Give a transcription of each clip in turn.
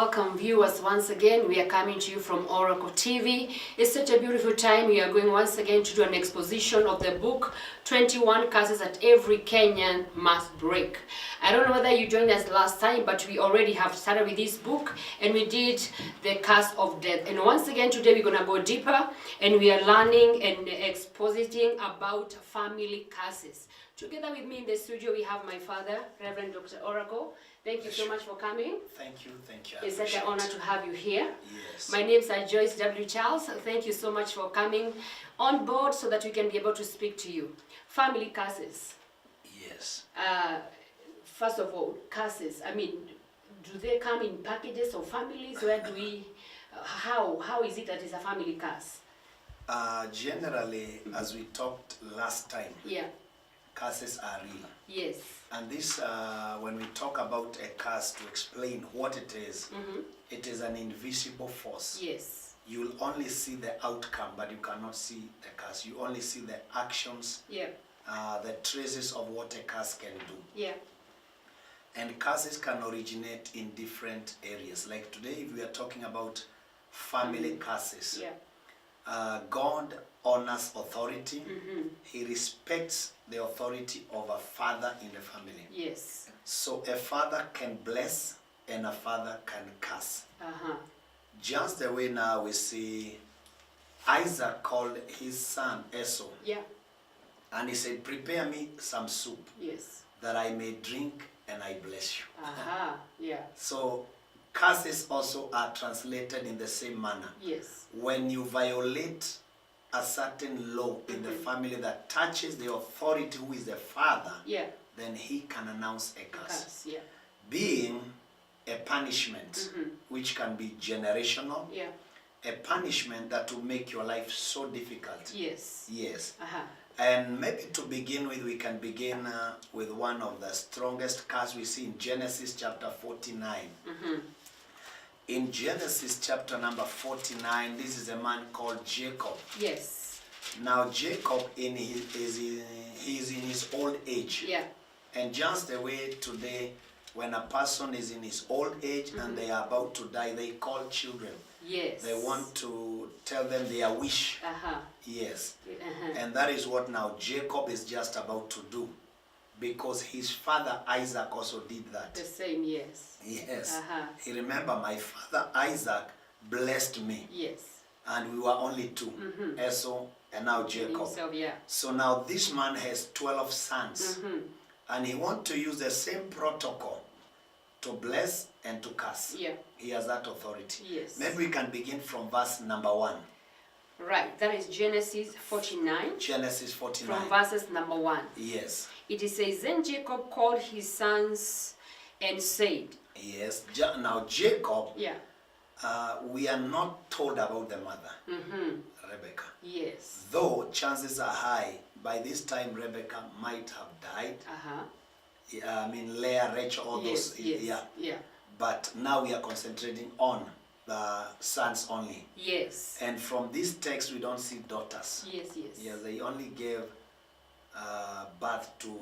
welcome viewers once again. We are coming to you from Oracle TV. It's such a beautiful time. We are going once again to do an exposition of the book 21 Curses That Every Kenyan Must Break. I don't know whether you joined us last time, but we already have started with this book and we did the curse of death. And once again today we're going to go deeper and we are learning and expositing about family curses. Together with me in the studio we have my father, Reverend Dr. Oracle. Thank you so much for coming. Thank you. It's such an honor to have you here. Yes. My name is Joyce W. Charles. Thank you so much for coming on board so that we can be able to speak to you. Family curses. Yes. First of all, curses. I mean, do they come in packages or families? Where do we, how is it that it's a family curse? Generally, as we talked last time, Yeah. curses are real. Yes. And this, when we talk about a curse, to explain what it is, it is an invisible force. Yes. You will only see the outcome, but you cannot see the curse. You only see the actions, Yeah. the traces of what a curse can do. Yeah. And curses can originate in different areas. Like today, if we are talking about family curses, Yeah. God honors authority. He respects the authority of a father in the family. Yes. So a father can bless and a father can curse. Just the way now we see Isaac called his son Esau, Yeah. and he said, prepare me some soup Yes. that I may drink and I bless you. Yeah. So curses also are translated in the same manner. Yes. When you violate a certain law in the family that touches the authority who is the father, Yeah. then he can announce a curse. Curse. Yeah. Being a punishment which can be generational, Yeah. a punishment that will make your life so difficult. Yes. Yes. And maybe to begin with, we can begin with one of the strongest curses we see in Genesis chapter 49. In Genesis chapter number 49, this is a man called Jacob. Yes. Now Jacob he's in his old age. Yeah. And just the way today, when a person is in his old age and they are about to die, they call children. Yes. They want to tell them their wish. Yes. And that is what now Jacob is just about to do. Because his father Isaac also did that. The same, yes. Yes. He remember, my father Isaac blessed me. Yes. And we were only two. Esau and now Jacob. Himself, yeah. So now this man has 12 sons. And he wants to use the same protocol to bless and to curse. Yeah. He has that authority. Yes. Maybe we can begin from verse number 1. Right, that is Genesis 49. Genesis 49. From verses number 1. Yes. It says, then Jacob called his sons and said. Yes. Now Jacob, Yeah. we are not told about the mother, Rebecca. Yes. Though chances are high, by this time Rebecca might have died. I mean, Leah, Rachel, all those. Yeah. But now we are concentrating on the sons only. Yes. And from this text, we don't see daughters. Yes. Yeah, they only gave birth to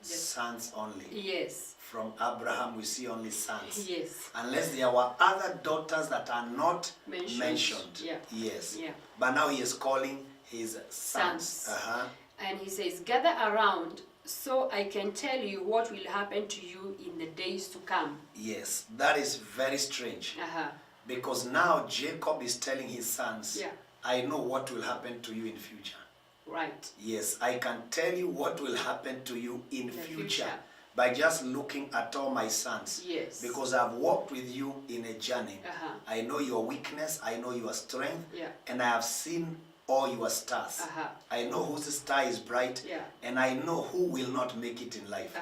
sons only. Yes. From Abraham, we see only sons. Yes. Unless there were other daughters that are not mentioned. Yeah. Yes. Yeah. But now he is calling his sons. And he says, gather around so I can tell you what will happen to you in the days to come. Yes, that is very strange. Because now Jacob is telling his sons, I know what will happen to you in future. Right. Yes, I can tell you what will happen to you in future by just looking at all my sons. Yes. Because I've walked with you in a journey. I know your weakness, I know your strength, and I have seen all your stars. I know whose star is bright, and I know who will not make it in life.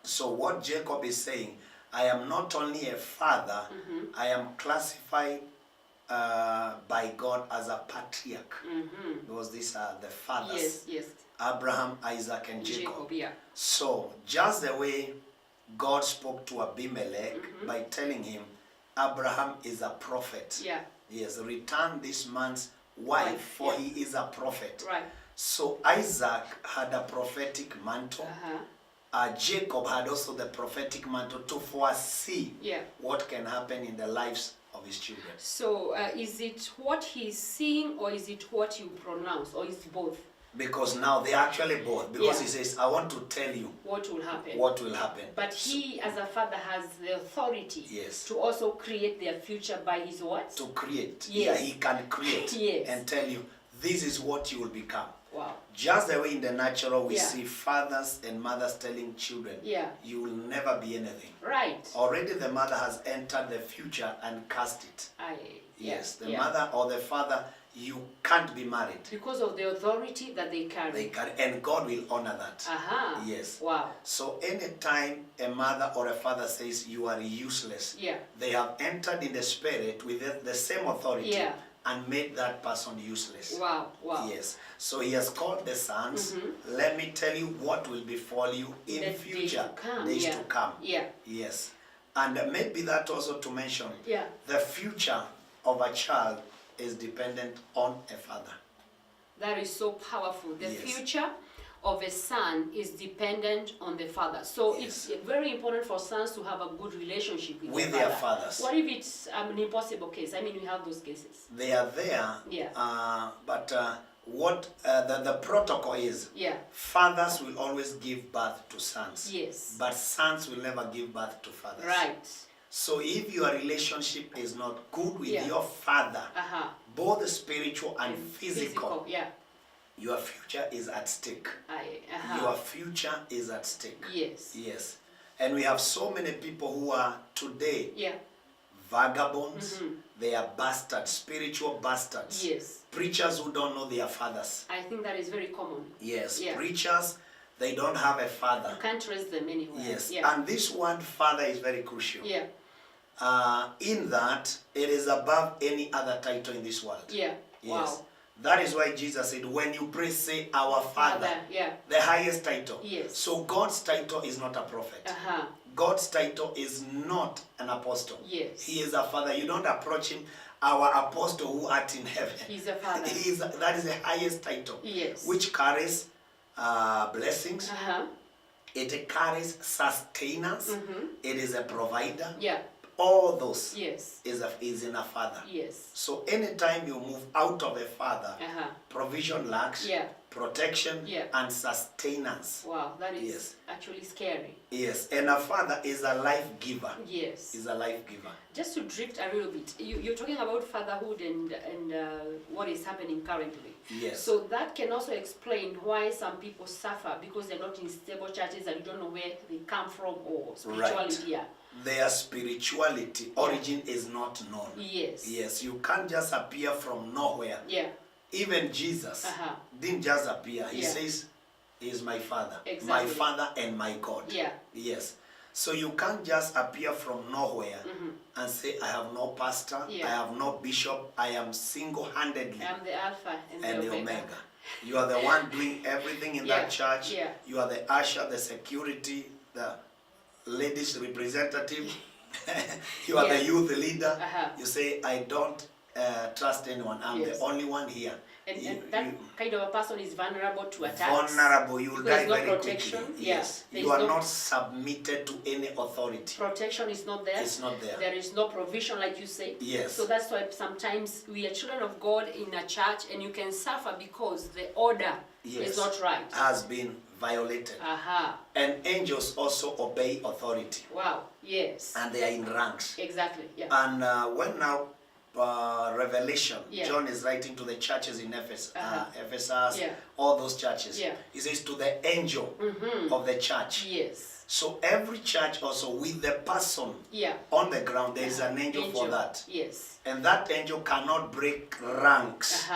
So what Jacob is saying, I am not only a father, I am classified by God as a patriarch. Because these are the fathers. Yes. Abraham, Isaac, and Jacob. Yeah. So just the way God spoke to Abimelech by telling him, Abraham is a prophet. Yeah. Yes, return this man's wife, for he is a prophet. Right. So Isaac had a prophetic mantle. Jacob had also the prophetic mantle to foresee what can happen in the lives of his children. So is it what he's seeing, or is it what you pronounce, or is it both? Because now they're actually both. Because he says, I want to tell you what will happen. What will happen. But he, as a father, has the authority to also create their future by his words. To create. Yeah, he can create and tell you, this is what you will become. Wow. Just the way in the natural we see fathers and mothers telling children, you will never be anything. Right. Already the mother has entered the future and cast it. Yes, the mother or the father, you can't be married. Because of the authority that they carry. They carry, and God will honor that. Yes. Wow. So anytime a mother or a father says you are useless, they have entered in the spirit with the same authority and made that person useless. Wow. Wow. Yes. So he has called the sons. Let me tell you what will befall you in the future. Days to come. Yes. And maybe that also to mention, the future of a child is dependent on a father. That is so powerful. The future of a son is dependent on the father. So it's very important for sons to have a good relationship with their fathers. What if it's an impossible case? I mean, we have those cases. They are there. But what the protocol is, fathers will always give birth to sons. But sons will never give birth to fathers. Right. So if your relationship is not good with your father, both spiritual and physical, your future is at stake. Your future is at stake. Yes. And we have so many people who are today vagabonds. They are bastards, spiritual bastards. Preachers who don't know their fathers. I think that is very common. Yes. Preachers, they don't have a father. You can't trace them anywhere. Yes. And this word father is very crucial. In that it is above any other title in this world. Yes. Wow. That is why Jesus said, when you pray, say our Father. The highest title. So God's title is not a prophet. God's title is not an apostle. He is a father. You don't approach him, our apostle who art in heaven. He's a father. That is the highest title. Which carries blessings. It carries sustenance. It is a provider. All those is in a father. So anytime you move out of a father, provision lacks, protection, and sustenance. Wow, that is actually scary. Yes, and a father is a life giver. Is a life giver. Just to drift a little bit, you're talking about fatherhood and what is happening currently. So that can also explain why some people suffer because they're not in stable churches and you don't know where they come from or spirituality. Their spirituality origin is not known. Yes, you can't just appear from nowhere. Even Jesus didn't just appear. He says, he is my father. My father and my God. Yes. So you can't just appear from nowhere and say, I have no pastor, I have no bishop, I am single-handedly. I am the Alpha and the Omega. You are the one doing everything in that church. You are the usher, the security, the ladies representative. You are the youth leader. You say, I don't trust anyone. I'm the only one here. And that kind of a person is vulnerable to attacks. Vulnerable, you will die very quickly. Yes. You are not submitted to any authority. Protection is not there. It's not there. There is no provision, like you say. Yes. So that's why sometimes we are children of God in a church and you can suffer because the order is not right. Has been violated. And angels also obey authority. Wow. Yes. And they are in ranks. Exactly. And when now Revelation, John is writing to the churches in Ephesus, all those churches. He says to the angel of the church. So every church also with the person on the ground, there is an angel for that. And that angel cannot break ranks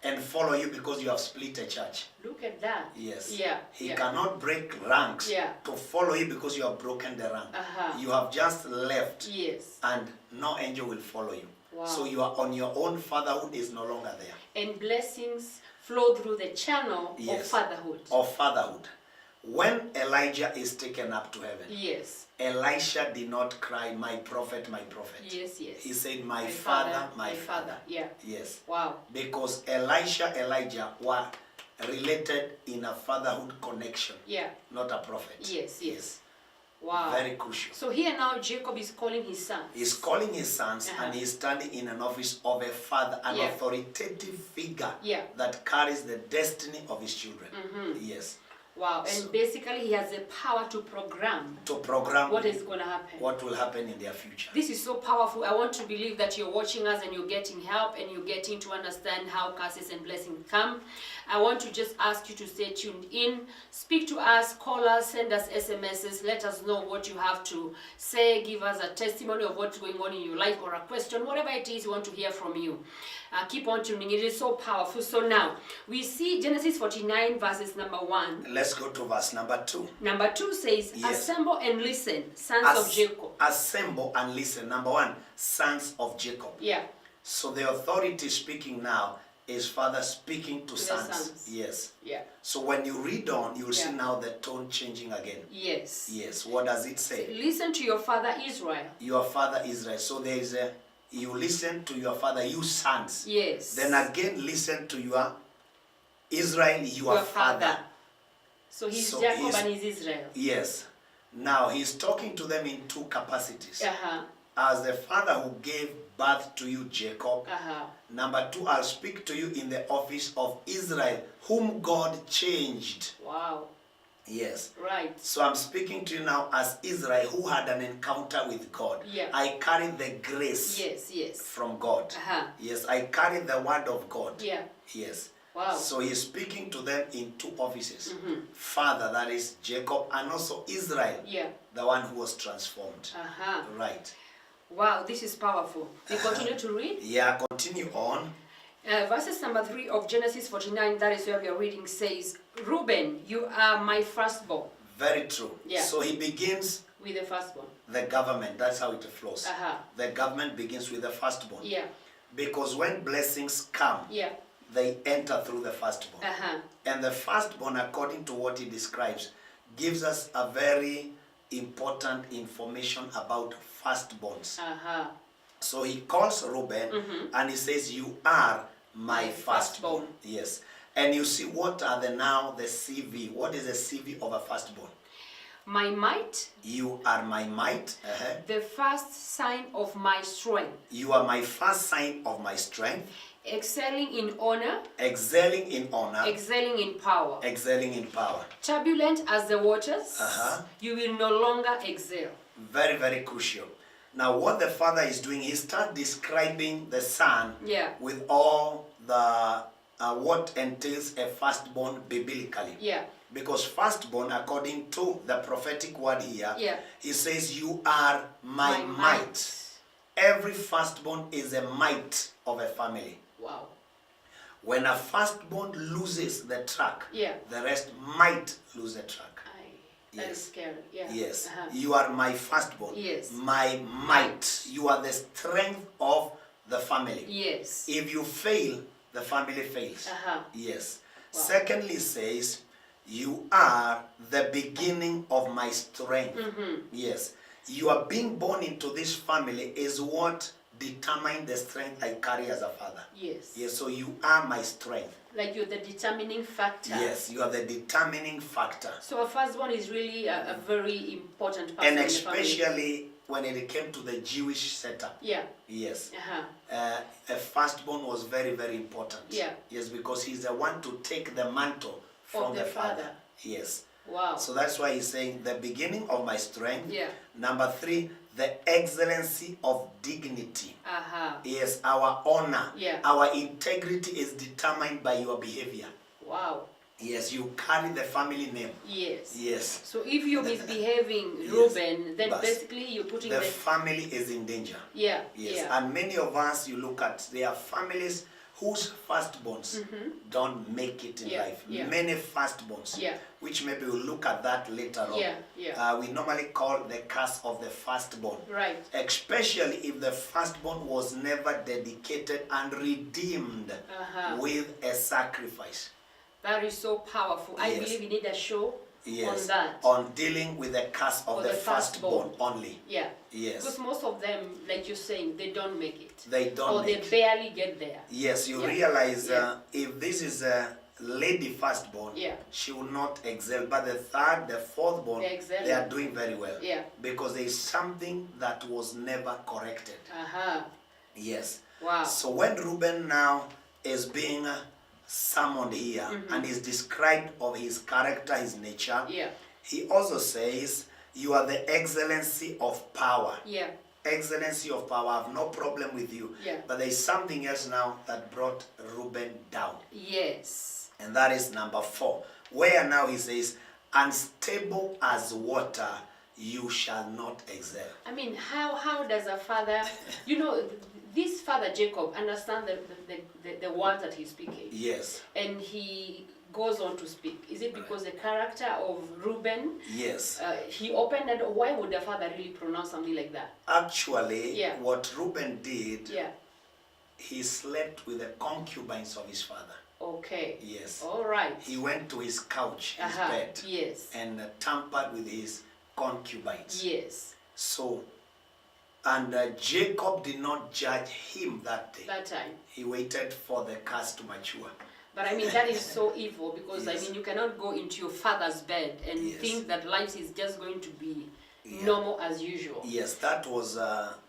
and follow you because you have split a church. Look at that. Yes. He cannot break ranks to follow you because you have broken the rank. You have just left. And no angel will follow you. Wow. So you are on your own. Fatherhood is no longer there. And blessings flow through the channel of fatherhood. Of fatherhood. When Elijah is taken up to heaven, Elisha did not cry, my prophet, my prophet. He said, my father, my father. Yes. Wow. Because Elijah related in a fatherhood connection. Yeah. Not a prophet. Yes. Wow. Very crucial. So here now Jacob is calling his sons. He's calling his sons and he's standing in an office of a father, an authoritative figure that carries the destiny of his children. Yes. Wow, and basically he has the power to program what is going to happen. What will happen in their future. This is so powerful. I want to believe that you're watching us and you're getting help and you're getting to understand how curses and blessings come. I want to just ask you to stay tuned in. Speak to us, call us, send us SMSs, let us know what you have to say, give us a testimony of what's going on in your life or a question, whatever it is we want to hear from you. Keep on tuning. It is so powerful. So now, we see Genesis 49 verses number 1. Let's go to verse number 2. Number 2 says, assemble and listen, sons of Jacob. Assemble and listen. Number 1, sons of Jacob. Yeah. So the authority speaking now is father speaking to sons. Yes. Yeah. So when you read on, you'll see now the tone changing again. Yes. Yes. What does it say? So, listen to your father Israel. Your father Israel. So there is a, you listen to your father, you sons. Yes. Then again listen to your Israel, your father. So he's Jacob and he's Israel. Yes. Now he's talking to them in 2 capacities. As the father who gave birth to you, Jacob. Number 2, I'll speak to you in the office of Israel, whom God changed. Wow. Yes. Right. So I'm speaking to you now as Israel, who had an encounter with God. Yeah. I carry the grace from God. Yes, I carry the word of God. Yeah. Yes. Wow. So he's speaking to them in 2 offices. Father, that is Jacob, and also Israel, the one who was transformed. Right. Wow, this is powerful. We continue to read? Yeah, continue on. Verses number 3 of Genesis 49, that is where we are reading, says, Reuben, you are my firstborn. Very true. Yeah. So he begins with the firstborn. The government, that's how it flows. The government begins with the firstborn. Yeah. Because when blessings come, they enter through the firstborn. And the firstborn, according to what he describes, gives us a very important information about firstborns. So he calls Reuben and he says, you are my firstborn. Yes. And you see, what are the CV? What is the CV of a firstborn? My might. You are my might. The first sign of my strength. You are my first sign of my strength. Excelling in honor. Excelling in honor. Excelling in power. Excelling in power. Turbulent as the waters. You will no longer excel. Very, very crucial. Now what the father is doing, he starts describing the son with all the what entails a firstborn biblically. Because firstborn, according to the prophetic word here, he says, you are my might. Every firstborn is a might of a family. Wow. When a firstborn loses the track, the rest might lose the track. That is scary. Yeah. Yes. You are my firstborn. Yes. My might. You are the strength of the family. Yes. If you fail, the family fails. Yes. Wow. Secondly, says, you are the beginning of my strength. Yes. You are being born into this family is what determines the strength I carry as a father. Yes. Yes. So you are my strength. Like you're the determining factor. Yes, you are the determining factor. So a firstborn is really a very important person. And especially when it came to the Jewish setup. Yeah. Yes. A firstborn was very, very important. Yeah. Yes, because he's the one to take the mantle from the father. Yes. Wow. So that's why he's saying the beginning of my strength. Yeah. Number 3, the excellency of dignity. Yes, our honor. Yeah. Our integrity is determined by your behavior. Wow. Yes, you carry the family name. Yes. Yes. So if you're misbehaving, Reuben, then basically you're putting the family is in danger. Yeah. Yes. Yeah. And many of us, you look at, there are families whose firstborns don't make it in life. Many firstborns, which maybe we'll look at that later on. We normally call the curse of the firstborn. Right. Especially if the firstborn was never dedicated and redeemed with a sacrifice. That is so powerful. I believe we need a show on that. On dealing with the curse of the firstborn only. Yeah. Yes. Because most of them, like you're saying, they don't make it. They don't Or they barely get there. Yes, you realize if this is lady firstborn, yeah, she will not excel. But the third, the fourthborn, they are doing very well. Yeah. Because there is something that was never corrected. Yes. Wow. So when Reuben now is being summoned here and is described of his character, his nature, yeah, he also says, you are the excellency of power. Yeah. Excellency of power. I have no problem with you. Yeah. But there is something else now that brought Reuben down. Yes. And that is number 4. Where now he says, unstable as water, you shall not excel. I mean, how does a father, you know, this father Jacob understands the words that he's speaking. Yes. And he goes on to speak. Is it because the character of Reuben? Yes. He opened it. Why would the father really pronounce something like that? Actually, yeah, what Reuben did, yeah, he slept with the concubines of his father. Okay. Yes. All right. He went to his couch, his bed, yes, and tampered with his concubines. Yes. So, and Jacob did not judge him that day. That time. He waited for the curse to mature. But I mean, that is so evil because, yes, I mean, you cannot go into your father's bed and yes, think that life is just going to be normal as usual. Yes, that was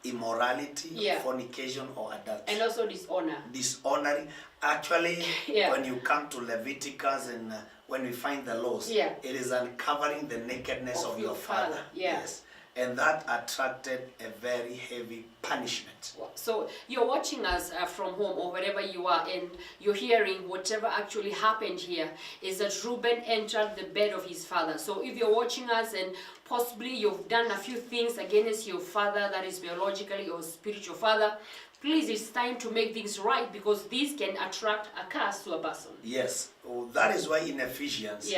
immorality, fornication, or adultery. And also dishonor. Dishonoring. Actually, when you come to Leviticus and when we find the laws, it is uncovering the nakedness of your father. Yes. And that attracted a very heavy punishment. So you're watching us from home or wherever you are, and you're hearing whatever actually happened here is that Reuben entered the bed of his father. So if you're watching us and possibly you've done a few things against your father, that is biologically or spiritual father, please, it's time to make things right, because this can attract a curse to a person. Yes. Oh, that is why in Ephesians,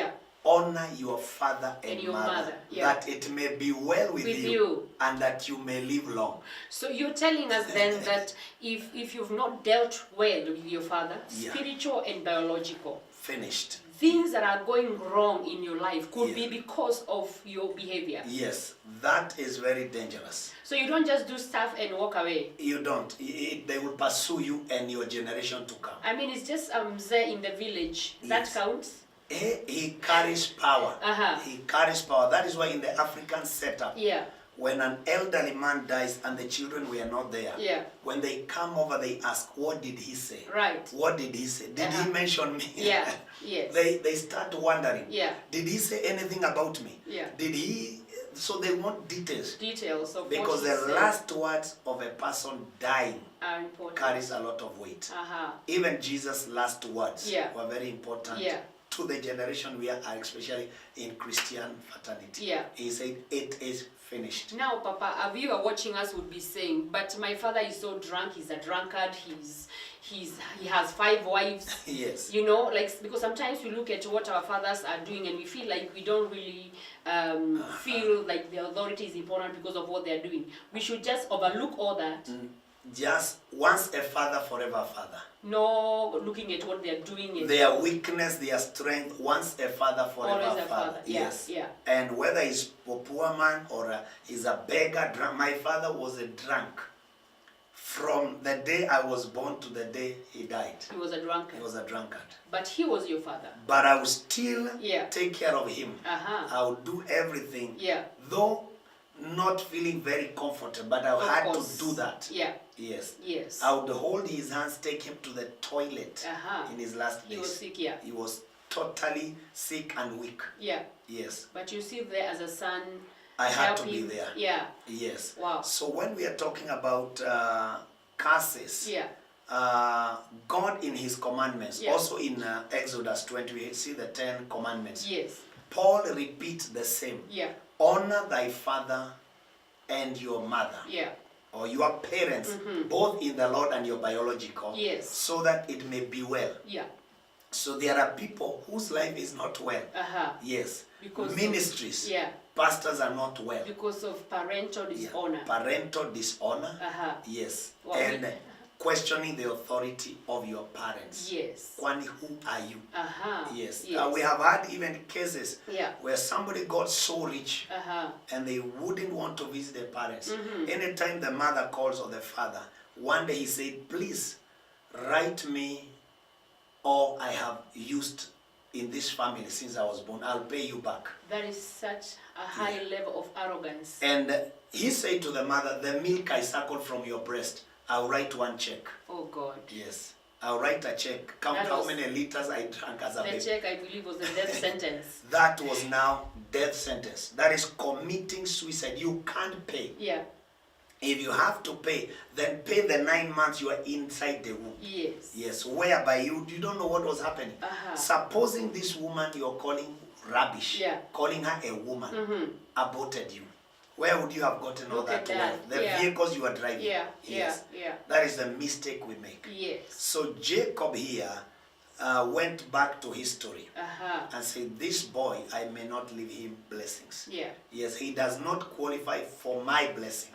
honor your father and your mother, that it may be well with you and that you may live long. So you're telling us then that if you've not dealt well with your father, spiritual and biological, finished, things that are going wrong in your life could be because of your behavior. Yes, that is very dangerous. So you don't just do stuff and walk away. You don't. They will pursue you and your generation to come. I mean, it's just there in the village. That counts. He carries power. He carries power. That is why in the African setup, when an elderly man dies and the children were not there, when they come over, they ask, what did he say? Right. What did he say? Did he mention me? Yes. They start wondering. Did he say anything about me? Did he? So they want details. Details of because the last words of a person dying carries a lot of weight. Even Jesus' last words were very important. To the generation we are, especially in Christian fraternity. He said, it is finished. Now, Papa, a viewer watching us would be saying, but my father is so drunk, he's a drunkard, he has 5 wives. Yes. You know, like, because sometimes we look at what our fathers are doing and we feel like we don't really feel like the authority is important because of what they're doing. We should just overlook all that. Just once a father, forever a father. No looking at what they're doing. Their weakness, their strength, once a father, forever always a father. Yes. And whether he's a poor man or he's a beggar, drunk. My father was a drunk. From the day I was born to the day he died. He was a drunkard. He was a drunkard. But he was your father. But I will still take care of him. I will do everything. Though not feeling very comfortable, but I had to do that. Yes. I would hold his hands, take him to the toilet in his last days. He was sick, He was totally sick and weak. Yes. But you see there as a son, I had to be there. Yes. Wow. So when we are talking about curses, God in his commandments, also in Exodus 20, we see the 10 commandments. Paul repeats the same. Honor thy father and your mother. Or your parents, both in the Lord and your biological, so that it may be well. So there are people whose life is not well. Yes. Because ministries, pastors are not well. Because of parental dishonor. Parental dishonor. Yes. Well, and questioning the authority of your parents. Kwani, who are you? Yes. We have had even cases where somebody got so rich and they wouldn't want to visit their parents. Anytime the mother calls or the father, one day he said, please write me or I have used in this family since I was born, I'll pay you back. That is such a high level of arrogance. And he said to the mother, the milk I suckled from your breast, I'll write one check. Oh God. Yes. I'll write a check. Count how many liters I drank as a baby. The check, I believe, was a death sentence. That was now death sentence. That is committing suicide. You can't pay. Yeah. If you have to pay, then pay the 9 months you are inside the womb. Yes. Yes. Whereby you don't know what was happening. Supposing this woman you're calling rubbish, calling her a woman, aborted you. Where would you have gotten all that wealth? The vehicles you are driving. Yes. That is the mistake we make. Yes. So Jacob here went back to history and said, this boy, I may not leave him blessings. Yeah. Yes, he does not qualify for my blessing.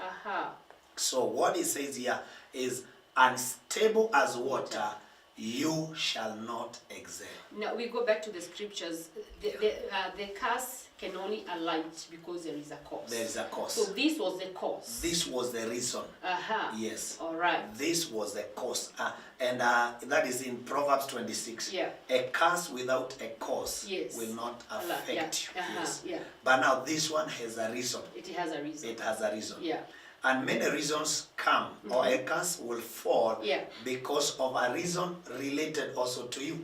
So what he says here is, unstable as water, you shall not excel. Now we go back to the scriptures. The curse can only alight because there is a cause. There is a cause. So this was the cause. This was the reason. Yes. All right. This was the cause. And that is in Proverbs 26. Yeah. A curse without a cause will not affect you. Yes. But now this one has a reason. It has a reason. It has a reason. Yeah. And many reasons come, or a curse will fall because of a reason related also to you.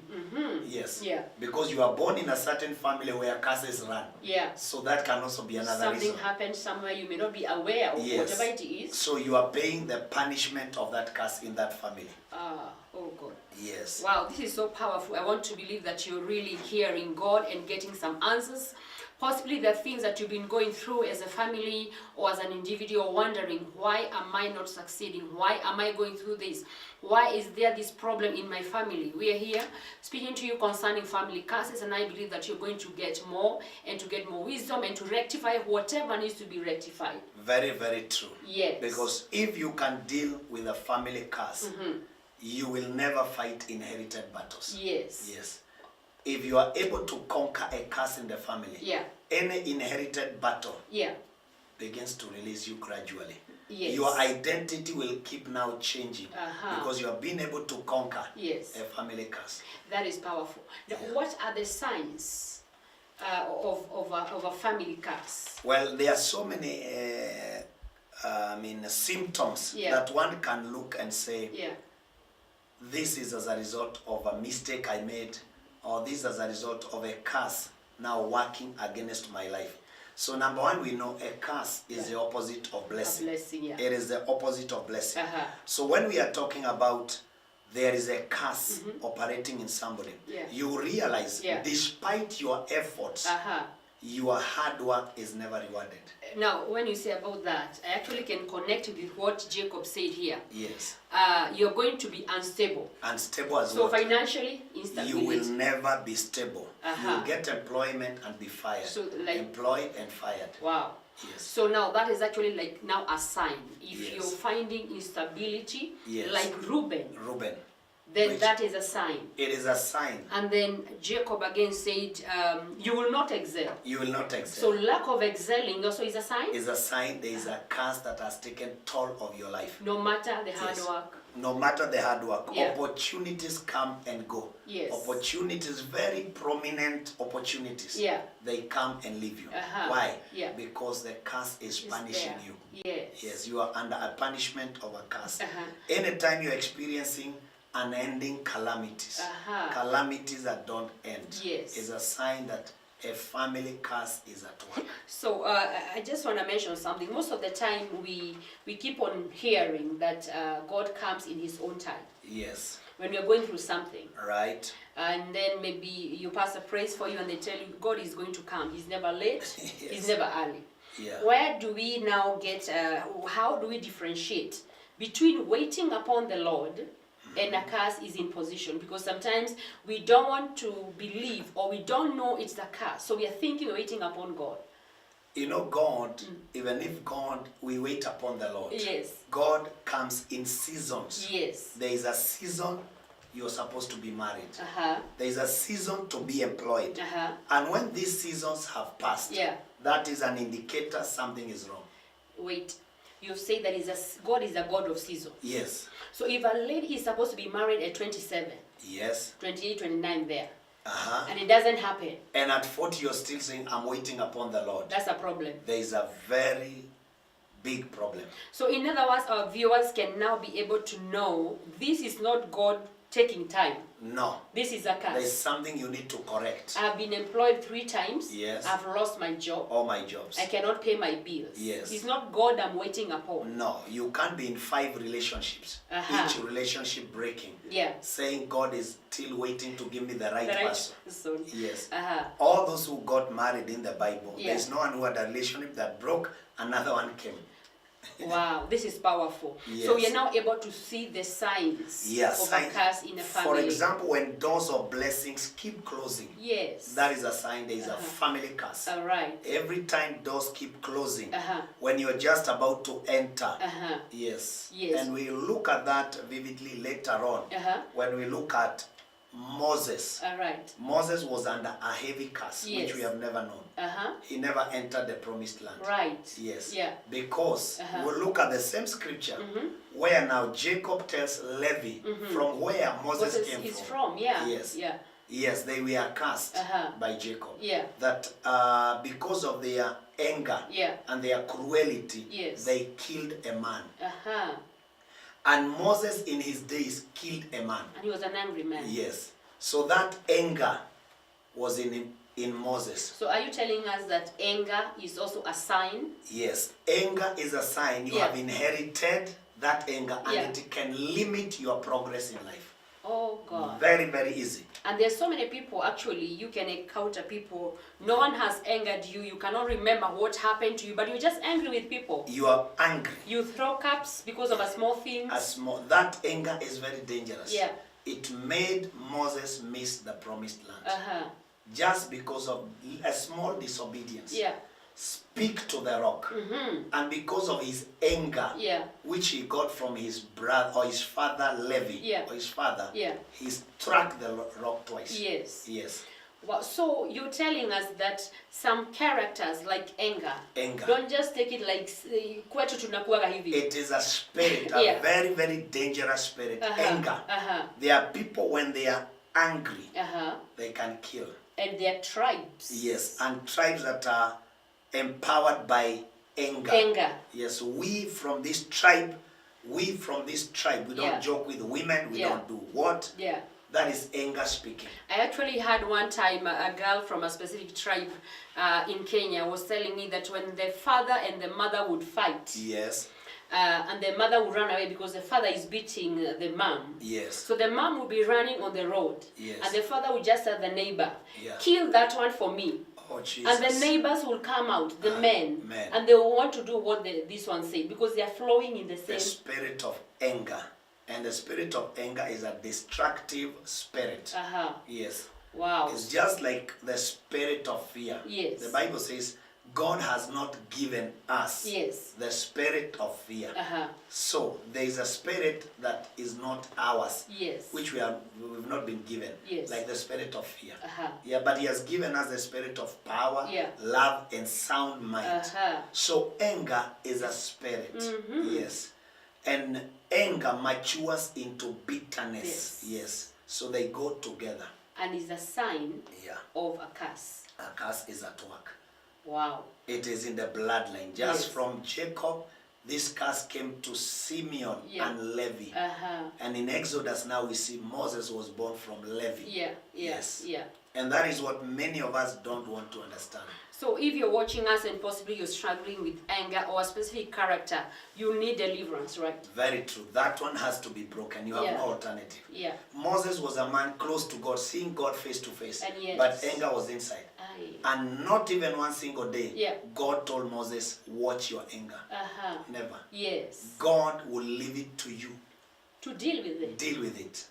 Yes. Yeah. Because you are born in a certain family where curses run. Yeah. So that can also be another reason. Something happened somewhere you may not be aware of, whatever it is. So you are paying the punishment of that curse in that family. Oh God. Yes. Wow, this is so powerful. I want to believe that you're really hearing God and getting some answers. Possibly the things that you've been going through as a family or as an individual, wondering, why am I not succeeding? Why am I going through this? Why is there this problem in my family? We are here speaking to you concerning family curses, and I believe that you're going to get more and to get more wisdom and to rectify whatever needs to be rectified. Very, very true. Yes. Because if you can deal with a family curse, you will never fight inherited battles. Yes. Yes. If you are able to conquer a curse in the family, any inherited battle begins to release you gradually. Yes. Your identity will keep now changing because you have been able to conquer a family curse. That is powerful. Now, what are the signs of a family curse? Well, there are so many symptoms that one can look and say, this is as a result of a mistake I made, or this as a result of a curse now working against my life. So number one, we know a curse is the opposite of blessing. It is the opposite of blessing. So when we are talking about there is a curse operating in somebody, you realize despite your efforts, your hard work is never rewarded. Now, when you say about that, I actually can connect with what Jacob said here. Yes. You're going to be unstable. Unstable as well. So financially, instability. You will never be stable. You will get employment and be fired. So like employed and fired. Wow. Yes. So now that is actually like now a sign. If you're finding instability, like Reuben. Then that is a sign. It is a sign. And then Jacob again said, you will not excel. You will not excel. So lack of excelling also is a sign? Is a sign there is a curse that has taken toll of your life. No matter the hard work. No matter the hard work. Opportunities come and go. Yes. Opportunities, very prominent opportunities. They come and leave you. Why? Because the curse is punishing you. Yes, you are under a punishment of a curse. Anytime you're experiencing unending calamities, calamities that don't end, is a sign that a family curse is at work. So I just want to mention something. Most of the time we keep on hearing that God comes in his own time. Yes. When we are going through something. Right. And then maybe your pastor prays for you and they tell you God is going to come. He's never late. He's never early. Where do we now get, how do we differentiate between waiting upon the Lord and a curse is in position? Because sometimes we don't want to believe or we don't know it's a curse. So we are thinking we're waiting upon God. You know, God, even if God, we wait upon the Lord. Yes. God comes in seasons. Yes. There is a season you're supposed to be married. There is a season to be employed. And when these seasons have passed, that is an indicator something is wrong. Wait. You say that God is a God of seasons. Yes. So if a lady is supposed to be married at 27, Yes. 28, 29 there. Uh-huh. And it doesn't happen. And at 40 you're still saying, I'm waiting upon the Lord. That's a problem. There is a very big problem. So in other words, our viewers can now be able to know this is not God taking time. No. This is a curse. There's something you need to correct. I've been employed 3 times. Yes. I've lost my job. All my jobs. I cannot pay my bills. Yes. It's not God I'm waiting upon. No, you can't be in 5 relationships. Each relationship breaking. Yeah. Saying God is still waiting to give me the right person. Yes. All those who got married in the Bible, there's no one who had a relationship that broke, another one came. Wow, this is powerful. Yes. So you're now able to see the signs of a curse in a family. For example, when doors of blessings keep closing, yes, that is a sign there is a family curse. All right. Every time doors keep closing, when you're just about to enter, yes. And we look at that vividly later on when we look at Moses. All right. Moses was under a heavy curse, which we have never known. He never entered the promised land. Right. Yes. Yeah. Because we'll look at the same scripture where now Jacob tells Levi from where Moses came from. Yeah. Yes. Yeah. Yes, they were cursed by Jacob. Yeah. That because of their anger and their cruelty, they killed a man. And Moses in his days killed a man. And he was an angry man. Yes. So that anger was in Moses. So are you telling us that anger is also a sign? Yes. Anger is a sign. You have inherited that anger and it can limit your progress in life. Oh God. Very, very easy. And there's so many people, actually, you can encounter people, no one has angered you, you cannot remember what happened to you, but you're just angry with people. You are angry. You throw cups because of a small thing. That anger is very dangerous. Yeah. It made Moses miss the promised land. Just because of a small disobedience. Yeah. Speak to the rock. And because of his anger, which he got from his brother or his father Levi, or his father, he struck the rock twice. Yes. Yes. Well, so you're telling us that some characters like anger, don't just take it like kwetu tunakuwaga hivi. It is a spirit, a very, very dangerous spirit. Anger. There are people when they are angry, they can kill. And they are tribes. Yes, and tribes that are empowered by anger. Yes, we from this tribe, we don't joke with women, we don't do what? Yeah. That is anger speaking. I actually had one time a girl from a specific tribe in Kenya was telling me that when the father and the mother would fight, yes, and the mother would run away because the father is beating the mom. Yes. So the mom would be running on the road. Yes. And the father would just tell the neighbor, kill that one for me. Oh, Jesus. And the neighbors will come out, the men, and they will want to do what this one said because they are flowing in the same. The spirit of anger. And the spirit of anger is a destructive spirit. Yes. Wow. It's just like the spirit of fear. Yes. The Bible says God has not given us the spirit of fear. So there is a spirit that is not ours, which we've not been given, like the spirit of fear. Yeah, but He has given us the spirit of power, love, and sound mind. So anger is a spirit. Yes. And anger matures into bitterness. Yes. So they go together. And is a sign of a curse. A curse is at work. Wow. It is in the bloodline. Just from Jacob, this curse came to Simeon and Levi. And in Exodus now we see Moses was born from Levi. Yes. And that is what many of us don't want to understand. So if you're watching us and possibly you're struggling with anger or a specific character, you need deliverance, right? Very true. That one has to be broken. You have no alternative. Moses was a man close to God, seeing God face to face. But anger was inside. And not even one single day, God told Moses, watch your anger. Never. Yes. God will leave it to you. To deal with it. Deal with it.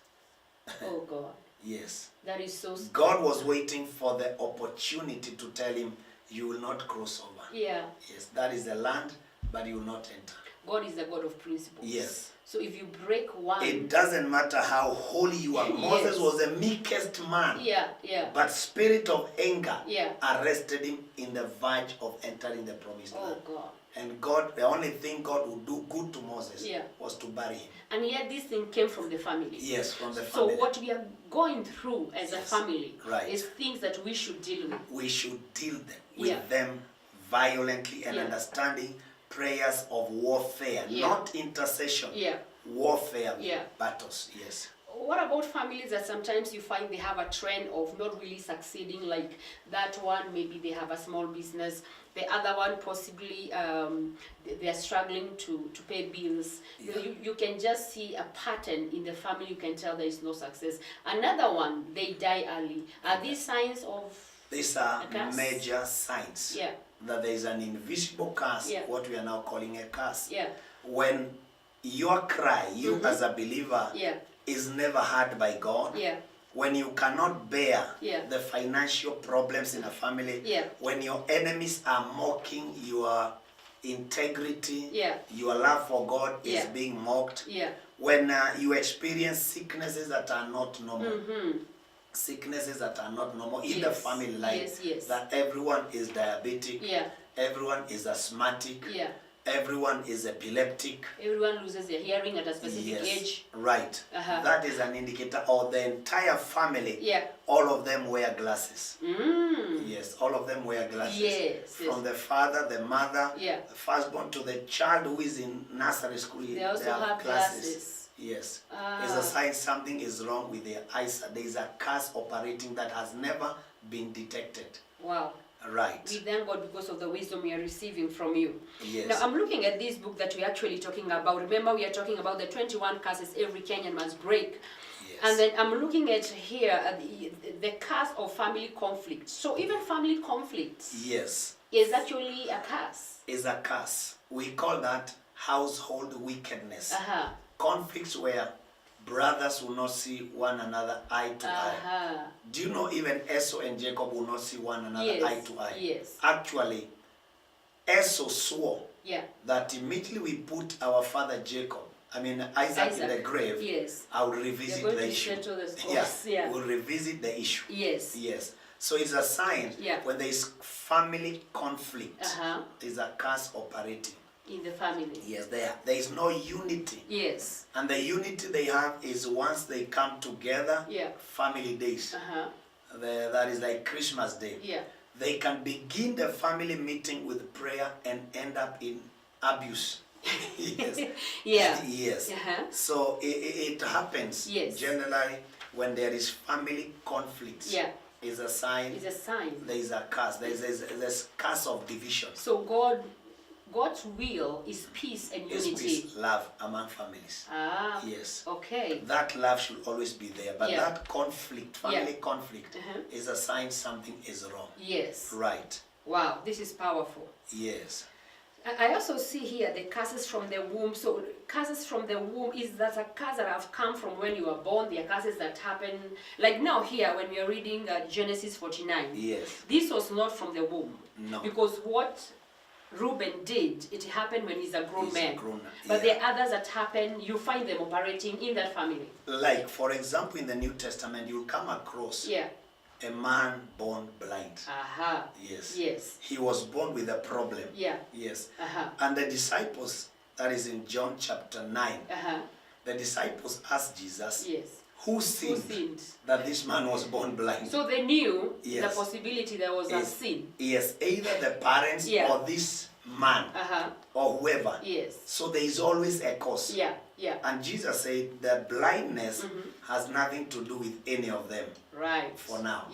Oh God. Yes. That is so scary. God was waiting for the opportunity to tell him, you will not cross over. Yes, that is the land, but you will not enter. God is the God of principles. Yes. So if you break one... It doesn't matter how holy you are. Moses was the meekest man. But spirit of anger arrested him in the verge of entering the promised land. God. And God, the only thing God would do good to Moses was to bury him. And yet this thing came from the family. Yes, from the family. So what we are going through as a family is things that we should deal with. We should deal with them violently and understanding prayers of warfare, not intercession. Warfare, battles, yes. What about families that sometimes you find they have a trend of not really succeeding, like that one, maybe they have a small business, the other one possibly they are struggling to pay bills. You can just see a pattern in the family, you can tell there is no success. Another one, they die early. Are these signs of These are major signs that there is an invisible curse, what we are now calling a curse. When your cry, you as a believer, is never heard by God. When you cannot bear the financial problems in a family, when your enemies are mocking your integrity, your love for God is being mocked, when you experience sicknesses that are not normal, sicknesses that are not normal in the family life, that everyone is diabetic, everyone is asthmatic, everyone is epileptic. Everyone loses their hearing at a specific age. Right. That is an indicator. Or the entire family, all of them wear glasses. Yes, all of them wear glasses. From the father, the mother, the firstborn to the child who is in nursery school, they also have glasses. Yes. It's a sign something is wrong with their eyes. There is a curse operating that has never been detected. Wow. Right. We thank God because of the wisdom we are receiving from you. Yes. Now, I'm looking at this book that we're actually talking about. Remember, we are talking about the 21 curses every Kenyan must break. Yes. And then I'm looking at here the curse of family conflict. So even family conflict is actually a curse. Is a curse. We call that household wickedness. Conflicts where brothers will not see one another eye to eye. Do you know even Esau and Jacob will not see one another eye to eye? Yes. Actually, Esau swore that immediately we put our father Jacob, Isaac in the grave, I will revisit the issue. We'll revisit the issue. Yes. So it's a sign when there is family conflict, there's a curse operating. In the family. Yes, there is no unity. Yes. And the unity they have is once they come together, family days. That is like Christmas Day. They can begin the family meeting with prayer and end up in abuse. Yes. So it happens generally when there is family conflicts. Is a sign. It's a sign. There is a curse. There's curse of division. So God's will is peace and unity. Peace, love among families. Yes. Okay. That love should always be there. But that conflict, family conflict, is a sign something is wrong. Yes. Right. Wow, this is powerful. Yes. I also see here the curses from the womb. So curses from the womb is that a curse that have come from when you were born. There are curses that happen. Like now here when we are reading Genesis 49. Yes. This was not from the womb. No. Because what Reuben did, it happened when he's a grown man. But yeah. there are others that happen, you find them operating in that family. Like, for example, in the New Testament, you'll come across a man born blind. Yes. Yes. He was born with a problem. Yes. And the disciples, that is in John chapter 9, the disciples asked Jesus, who sinned that this man was born blind? So they knew the possibility there was a sin. Yes, either the parents or this man or whoever. Yes. So there is always a cause. And Jesus said that blindness has nothing to do with any of them. Right. For now.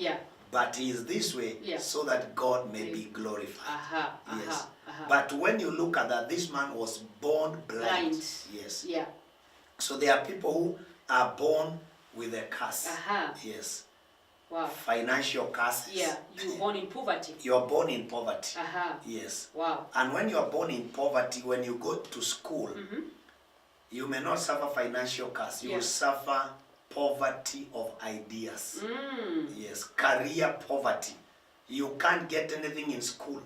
But he is this way so that God may be glorified. Yes. But when you look at that, this man was born blind. Yes. So there are people who are born with a curse. Yes. Wow. Financial curses. You're born in poverty. You're born in poverty. Yes. Wow. And when you're born in poverty, when you go to school, you may not suffer financial curse. You will suffer poverty of ideas. Yes. Career poverty. You can't get anything in school.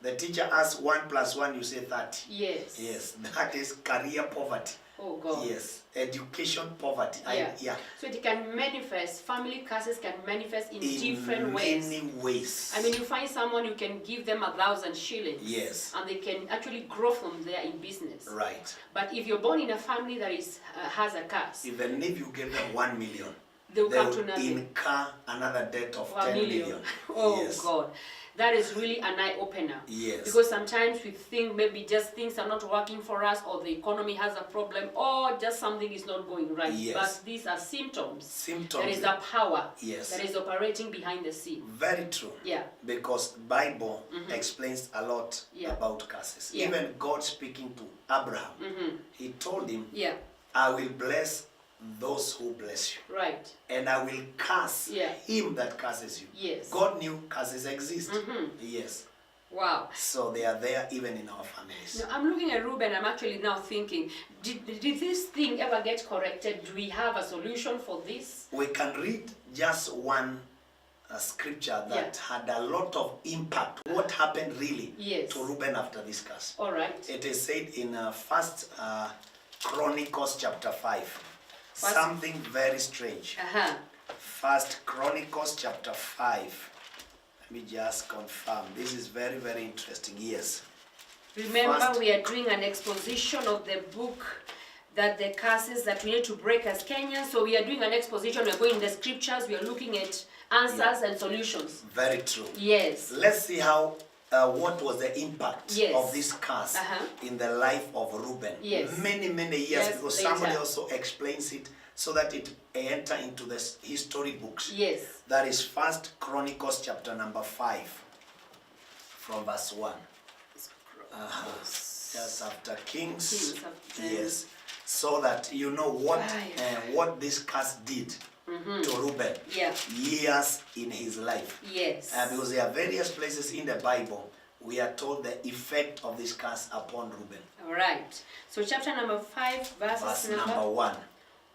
The teacher asks 1 + 1, you say 30. Yes. Yes. That is career poverty. Oh God. Yes. Education, poverty. Yeah. So it can manifest, family curses can manifest in different ways. In many ways. I mean, you find someone, you can give them 1,000 shillings. Yes. And they can actually grow from there in business. Right. But if you're born in a family that has a curse, even if you give them 1 million, they'll come to nothing. Incur another debt of 10 million. Oh yes. God. That is really an eye-opener. Yes. Because sometimes we think maybe just things are not working for us, or the economy has a problem, or just something is not going right. Yes. But these are symptoms. Symptoms. There is a power yes. that is operating behind the scene. Very true. Yeah. Because Bible explains a lot about curses. Yeah. Even God speaking to Abraham, he told him, I will bless those who bless you. Right. And I will curse him that curses you. Yes. God knew curses exist. Yes. Wow. So they are there even in our families. Now, I'm looking at Reuben, I'm actually now thinking, did this thing ever get corrected? Do we have a solution for this? We can read just one scripture that had a lot of impact. What happened really to Reuben after this curse? All right. It is said in 1 Chronicles chapter 5. Something very strange. 1 Chronicles chapter 5. Let me just confirm. This is very, very interesting. Yes. Remember, we are doing an exposition of the book, that the curses that we need to break as Kenyans. So we are doing an exposition. We are going in the scriptures. We are looking at answers and solutions. Very true. Yes. Let's see how what was the impact of this curse in the life of Reuben. Yes. Many, many years, because somebody also explains it so that it enter into the history books. Yes. That is 1 Chronicles chapter number 5 from verse 1. Just after Kings. Yes. So that you know what this curse did to Reuben years in his life. Yes. Because there are various places in the Bible we are told the effect of this curse upon Reuben. All right. So chapter number 5, verse number 1.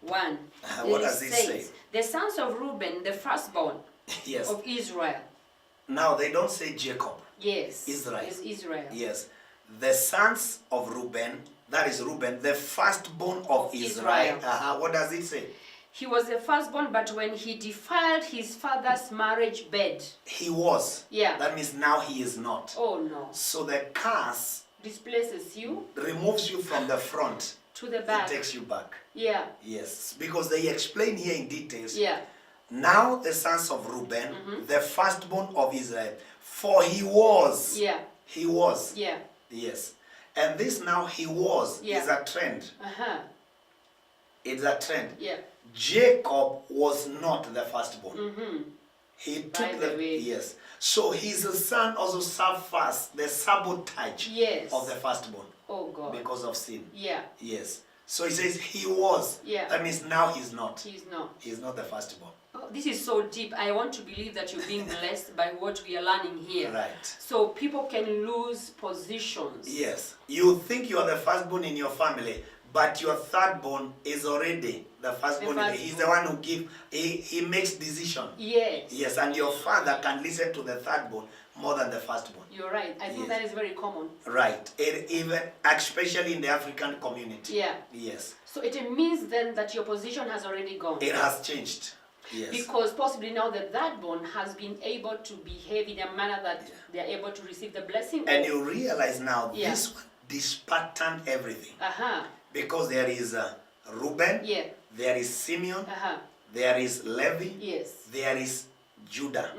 1. What does it say? The sons of Reuben, the firstborn of Israel. Now they don't say Jacob. Yes. Israel. It's Israel. Yes. The sons of Reuben, that is Reuben, the firstborn of Israel. What does it say? He was the firstborn, but when he defiled his father's marriage bed. He was. Yeah. That means now he is not. Oh no. So the curse displaces you. Removes you from the front. To the back. It takes you back. Yeah. Yes. Because they explain here in details. Yeah. Now the sons of Reuben, the firstborn of Israel, for he was. Yeah. He was. Yeah. Yes. And this now he was is a trend. It's a trend. Yeah. Jacob was not the firstborn. He took yes. So his son also suffers the sabotage of the firstborn. Oh God. Because of sin. Yeah. Yes. So he says he was. Yeah. That means now he's not. He's not. He's not the firstborn. Oh, this is so deep. I want to believe that you're being blessed by what we are learning here. Right. So people can lose positions. Yes. You think you are the firstborn in your family, but your thirdborn is already the firstborn. He's the one who he makes decision. Yes. Yes, and your father can listen to the thirdborn more than the firstborn. You're right. I think that is very common. Right. Even especially in the African community. Yeah. Yes. So it means then that your position has already gone. It has changed. Yes. Because possibly now the thirdborn has been able to behave in a manner that they are able to receive the blessing. And you realize now this one dispatterned everything. Because there is Reuben, there is Simeon, there is Levi, there is Judah,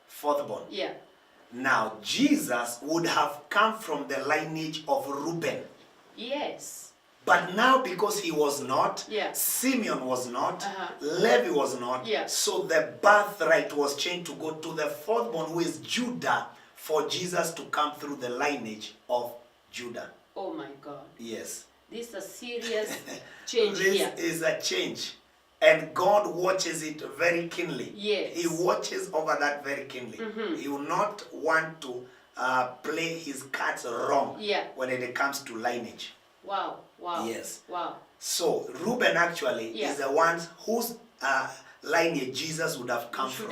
fourthborn. Yeah. Now Jesus would have come from the lineage of Reuben. Yes. But now because he was not, Simeon was not, Levi was not, so the birthright was changed to go to the fourthborn, who is Judah, for Jesus to come through the lineage of Judah. Oh my God. Yes. This is a serious change here. This is a change. And God watches it very keenly. Yes. He watches over that very keenly. He will not want to play his cards wrong when it comes to lineage. Wow. Wow. Yes. Wow. So Reuben actually is the one whose lineage Jesus would have come from.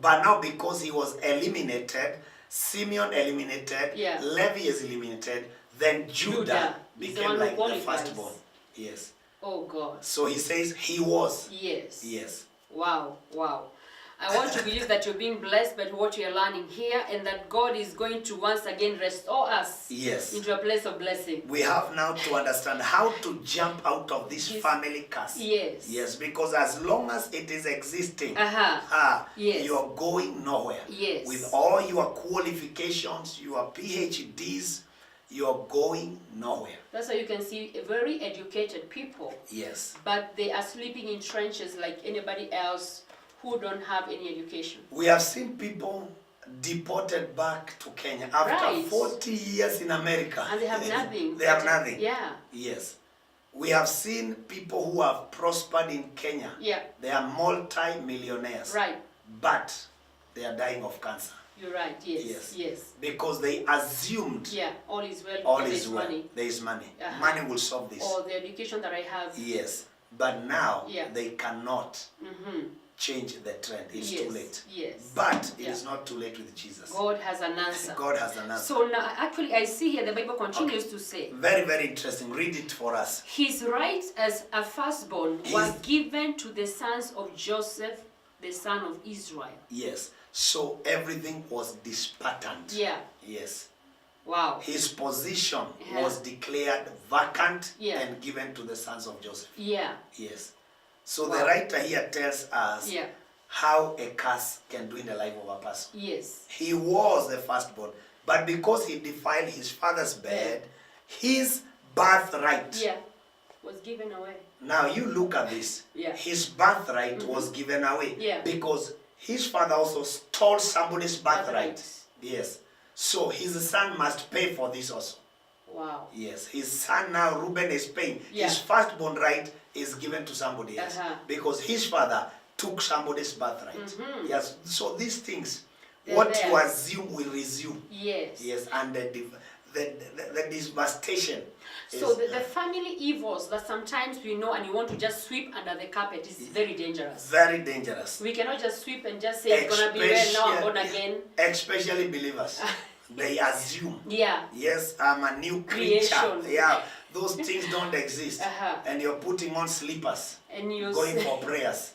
But now because he was eliminated, Simeon eliminated, Levi is eliminated, then Judah became like the firstborn. Yes. Oh God. So he says he was. Yes. Yes. Wow, wow. I want to believe that you're being blessed by what you're learning here, and that God is going to once again restore us into a place of blessing. We have now to understand how to jump out of this family curse. Yes. Yes, because as long as it is existing, yes, you're going nowhere. Yes. With all your qualifications, your PhDs, you're going nowhere. That's why you can see very educated people. Yes. But they are sleeping in trenches like anybody else who don't have any education. We have seen people deported back to Kenya after 40 years in America. And they have nothing. They have nothing. Yeah. Yes. We have seen people who have prospered in Kenya. Yeah. They are multi-millionaires. Right. But they are dying of cancer. You're right, yes. Yes. Because they assumed all is well. All is well. Money. There is money. Money will solve this. Or the education that I have. Yes. But now they cannot change the trend. It's too late. Yes. But it is not too late with Jesus. God has an answer. God has an answer. So now, actually, I see here the Bible continues to say. Very, very interesting. Read it for us. His rights as a firstborn were given to the sons of Joseph, the son of Israel. Yes. So everything was dispatterned. Yeah. Yes. Wow. His position was declared vacant and given to the sons of Joseph. Yeah. Yes. So the writer here tells us how a curse can do in the life of a person. Yes. He was the firstborn, but because he defiled his father's bed, his birthright was given away. Now you look at this. His birthright was given away because his father also stole somebody's birthright. Yes. So his son must pay for this also. Wow. Yes. His son now, Reuben, is paying. His firstborn right is given to somebody else because his father took somebody's birthright. Yes. So these things, what you assume will resume. Yes. Yes. And the devastation. So the family evils that sometimes we know and you want to just sweep under the carpet is very dangerous. Very dangerous. We cannot just sweep and just say it's going to be well, now I'm born again. Especially believers. They assume. Yes, I'm a new creature. Creation. Those things don't exist. And you're putting on slippers. And you're going for prayers.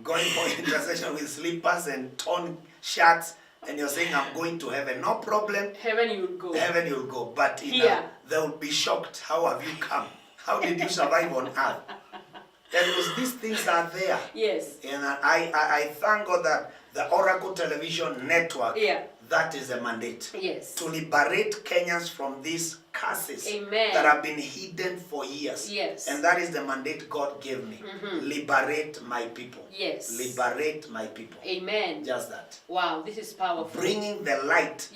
Going for intercession with slippers and torn shirts. And you're saying, I'm going to heaven. No problem. Heaven you'll go. Heaven you'll go. But they will be shocked. How have you come? How did you survive on earth? Because these things are there. Yes. And I thank God that the Oracle Television Network, that is a mandate. Yes. To liberate Kenyans from these curses that have been hidden for years. Yes. And that is the mandate God gave me. Liberate my people. Yes. Liberate my people. Amen. Just that. Wow, this is powerful. Bringing the light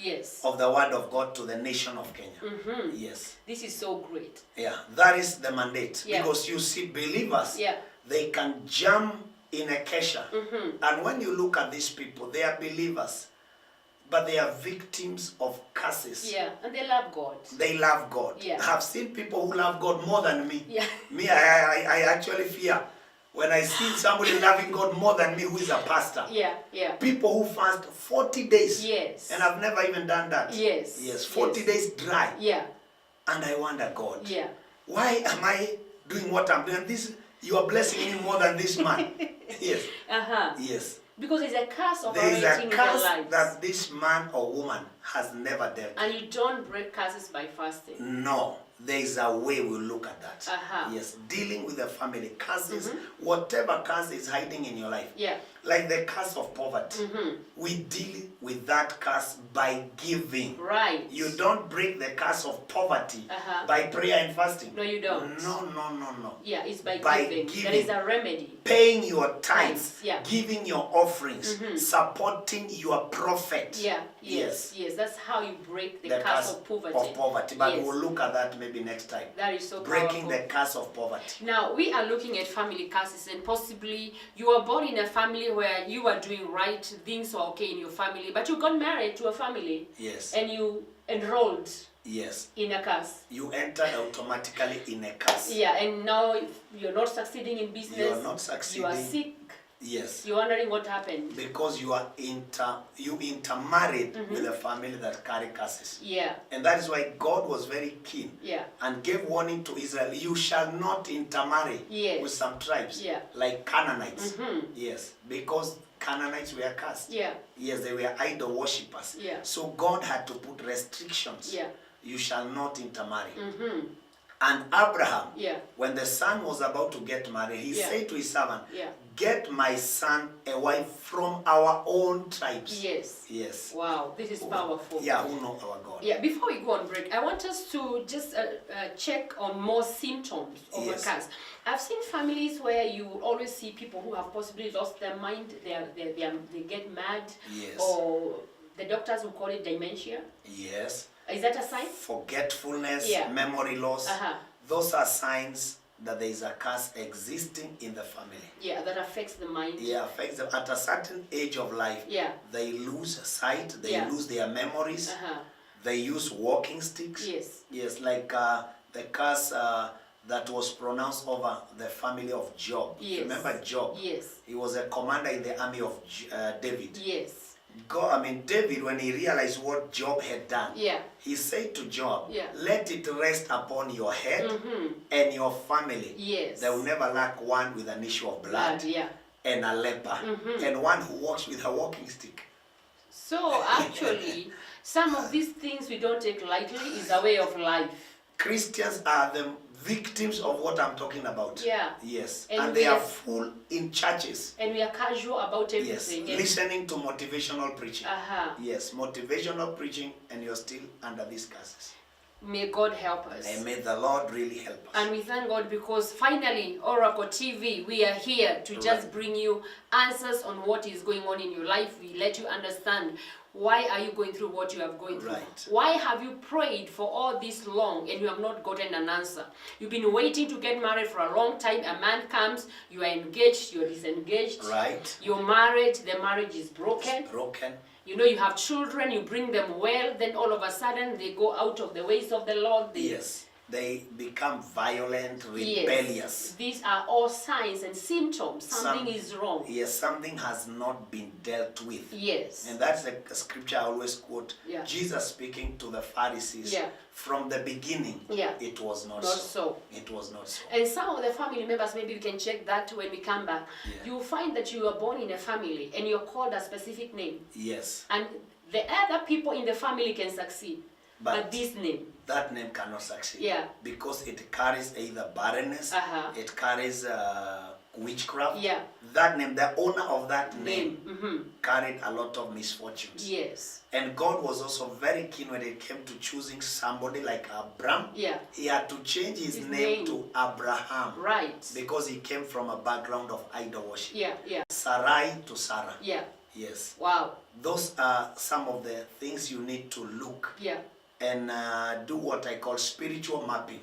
of the word of God to the nation of Kenya. Yes. This is so great. Yeah, that is the mandate. Because you see believers, they can jump in a kesha. And when you look at these people, they are believers. But they are victims of curses. Yeah, and they love God. They love God. Yeah. I have seen people who love God more than me. Yeah. Me, I actually fear when I see somebody loving God more than me who is a pastor. Yeah, yeah. People who fast 40 days. Yes. And I've never even done that. Yes. Yes, 40 days dry. Yeah. And I wonder, God, yeah, why am I doing what I'm doing? This, you are blessing me more than this man. Yes. Yes. Because there's a curse there is a in curse their lives that this man or woman has never dealt with. And you don't break curses by fasting. No. There is a way we'll look at that. Yes, dealing with the family curses, whatever curse is hiding in your life. Yeah. Like the curse of poverty. We deal with that curse by giving. Right. You don't break the curse of poverty by prayer and fasting. No, you don't. No, no, no, no. Yeah, it's by giving. There is a remedy. Paying your tithes, yeah, giving your offerings, supporting your prophet. Yeah, yes. That's how you break the curse of poverty. But we'll look at that maybe next time. That is so breaking powerful. The curse of poverty. Now, we are looking at family curses, and possibly you were born in a family where you were doing right, things were okay in your family, but you got married to a family. Yes. And you enrolled. Yes. In a curse. You entered automatically in a curse. Yeah, and now you're not succeeding in business. You're not succeeding. You are sick. Yes. You're wondering what happened? Because you are intermarried with a family that carry curses. Yeah. And that is why God was very keen. Yeah. And gave warning to Israel, you shall not intermarry with some tribes. Yeah. Like Canaanites. Yes. Because Canaanites were cursed. Yeah. Yes, they were idol worshippers. Yeah. So God had to put restrictions. Yeah. You shall not intermarry. And Abraham, when the son was about to get married, he said to his servant, get my son a wife from our own tribes. Yes. Yes. Wow, this is powerful. Yeah, who know our God. Yeah, before we go on break, I want us to just check on more symptoms of a curse. I've seen families where you always see people who have possibly lost their mind, they get mad, or the doctors will call it dementia. Yes. Is that a sign? Forgetfulness, memory loss. Those are signs that there is a curse existing in the family. Yeah, that affects the mind. Yeah, affects them. At a certain age of life, they lose sight, they lose their memories, they use walking sticks. Yes. Yes, like the curse that was pronounced over the family of Job. Yes. Remember Job? Yes. He was a commander in the army of David. Yes. David, when he realized what Job had done, he said to Job, let it rest upon your head and your family. Yes. They will never lack one with an issue of blood and a leper and one who walks with a walking stick. So actually, some of these things we don't take lightly is a way of life. Christians are the victims of what I'm talking about. Yeah. Yes. And they are full in churches. And we are casual about everything. Yes. Listening to motivational preaching. Yes. Motivational preaching, and you're still under these curses. May God help us. And may the Lord really help us. And we thank God because finally, Oracle TV, we are here to just bring you answers on what is going on in your life. We let you understand why are you going through what you have going through. Why have you prayed for all this long and you have not gotten an answer? You've been waiting to get married for a long time. A man comes, you are engaged, you are disengaged. You're married, the marriage is broken. You know, you have children, you bring them well, then all of a sudden they go out of the ways of the Lord. They become violent, rebellious. Yes. These are all signs and symptoms. Something is wrong. Yes, something has not been dealt with. Yes. And that's a scripture I always quote. Jesus speaking to the Pharisees. From the beginning, it was not so. It was not so. And some of the family members, maybe we can check that when we come back. You find that you were born in a family and you're called a specific name. Yes. And the other people in the family can succeed. But this name, that name cannot succeed. Because it carries either barrenness, it carries witchcraft. That name, the owner of that name, carried a lot of misfortunes. Yes. And God was also very keen when it came to choosing somebody like Abraham. He had to change his name to Abraham. Because he came from a background of idol worship. Sarai to Sarah. Yes. Wow. Those are some of the things you need to look and do what I call spiritual mapping.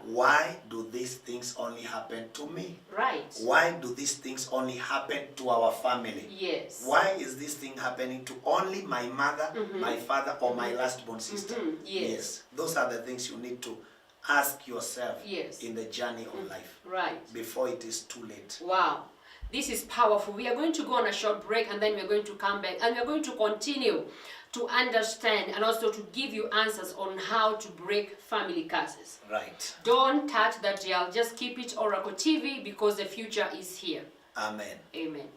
Why do these things only happen to me? Why do these things only happen to our family? Why is this thing happening to only my mother, my father, or my last born sister? Yes. Those are the things you need to ask yourself in the journey of life. Before it is too late. Wow. This is powerful. We are going to go on a short break and then we're going to come back and we're going to continue to understand and also to give you answers on how to break family curses. Don't touch that dial. Just keep it Oracle TV because the future is here. Amen. Amen.